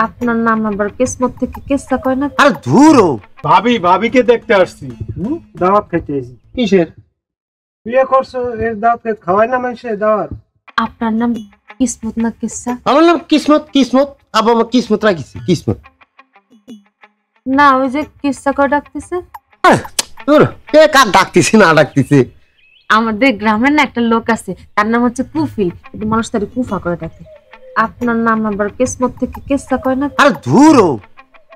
আপনার নাম আবার কিসমত থেকে কিসা কয় না? আরে ধুরো ভাবিকে দেখতে আসছি। দাওয়াত খাইতে আসছি। কিসের বিয়ে করছো এর দাওয়াত খাওয়াই না মানুষের দাওয়াত। আপনার নাম কিসমত না কিসা? আমার নাম কিসমত আবার আমার কিসমত রাখিছি কিসমত না ওই যে কিসা কয় ডাকতেছে। কে কাক ডাকতেছে না ডাকতেছে? আমাদের গ্রামের না একটা লোক আছে, তার নাম হচ্ছে কুফিল, কিন্তু মানুষ তার কুফা করে ডাকে। আপনার নাম আবার কিসমত থেকে কিসা কয় না? আরে ধুরো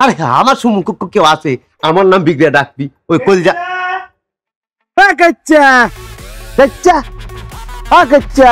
আরে আমার সম্মুখ কেউ আছে আমার নাম বিগড়ে ডাকবি ওই কলজা কাচ্চা কাচ্চা কাচ্চা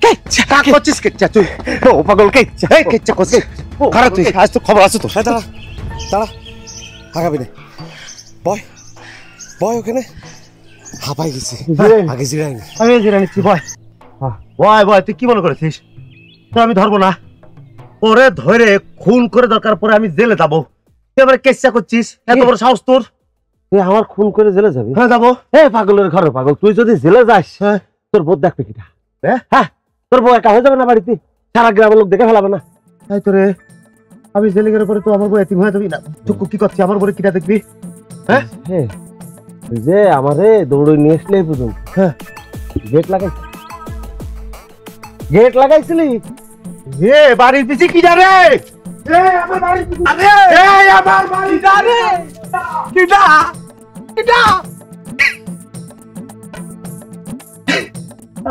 কেচ্চা কাক করছিস কেচ্চা তুই ও পাগল কেচ্চা কেচ্চা করছিস খারাপ তুই আজ তো খবর আছে তো দাঁড়া দাঁড়া আগাবি না বয় বয় ওখানে হাঁপাই গেছি আগে জিরাইনি আমি জিরানিছি বয় বয় বয় তুই কি মনে করেছিস তো আমি ধরবো না পরে ধরে খুন করে দরকার পরে আমি জেলে যাবো তুই আবার কেচ্চা করছিস এত বড় সাহস তোর তুই আমার খুন করে জেলে যাবি? হ্যাঁ যাবো পাগলের ঘরে পাগল তুই যদি জেলে যাস তোর বোধ দেখবে কিটা হ্যাঁ তোর বউ একা হয়ে যাবে না বাড়িতে সারা গ্রামের লোক দেখে ফেলাবে না তাই তোরে আমি জেলে গেলে পরে তো আমার বউ এতিম হয়ে যাবি না তুই কি করছিস আমার বলে কিটা দেখবি হ্যাঁ তুই যে আমারে দৌড়ে নিয়ে আসলে পর্যন্ত হ্যাঁ গেট লাগাইছিলি এ বাড়ির পিছে কি যাবে আমার বাড়ি আমার বাড়ি যাবে কিটা কিটা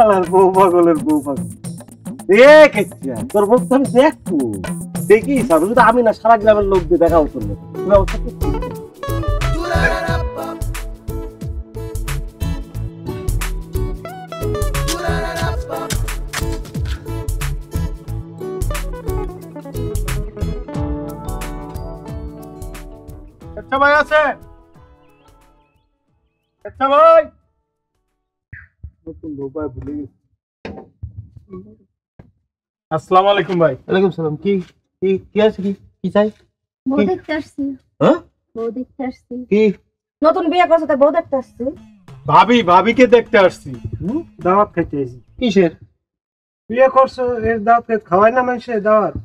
আর বউ পাগলের বউ পাগল তোর বউ তো আমি দেখবো দেখি শুধু আমি না সারা গ্রামের লোক দিয়ে দেখা হতো আচ্ছা ভাই আছে আচ্ছা ভাই আসসালামু আলাইকুম ভাই। ওয়ালাইকুম সালাম কি কি কি আছে কি কি চাই বউ দেখতে আসছি। হ্যাঁ বউ দেখতে আসছি। কি নতুন বিয়ে করছে তাই বউ দেখতে আসছি। ভাবিকে দেখতে আসছি। দাওয়াত খাইতে আসছি। কিসের বিয়ে করছো এর দাওয়াত খাওয়াই না মানুষের দাওয়াত।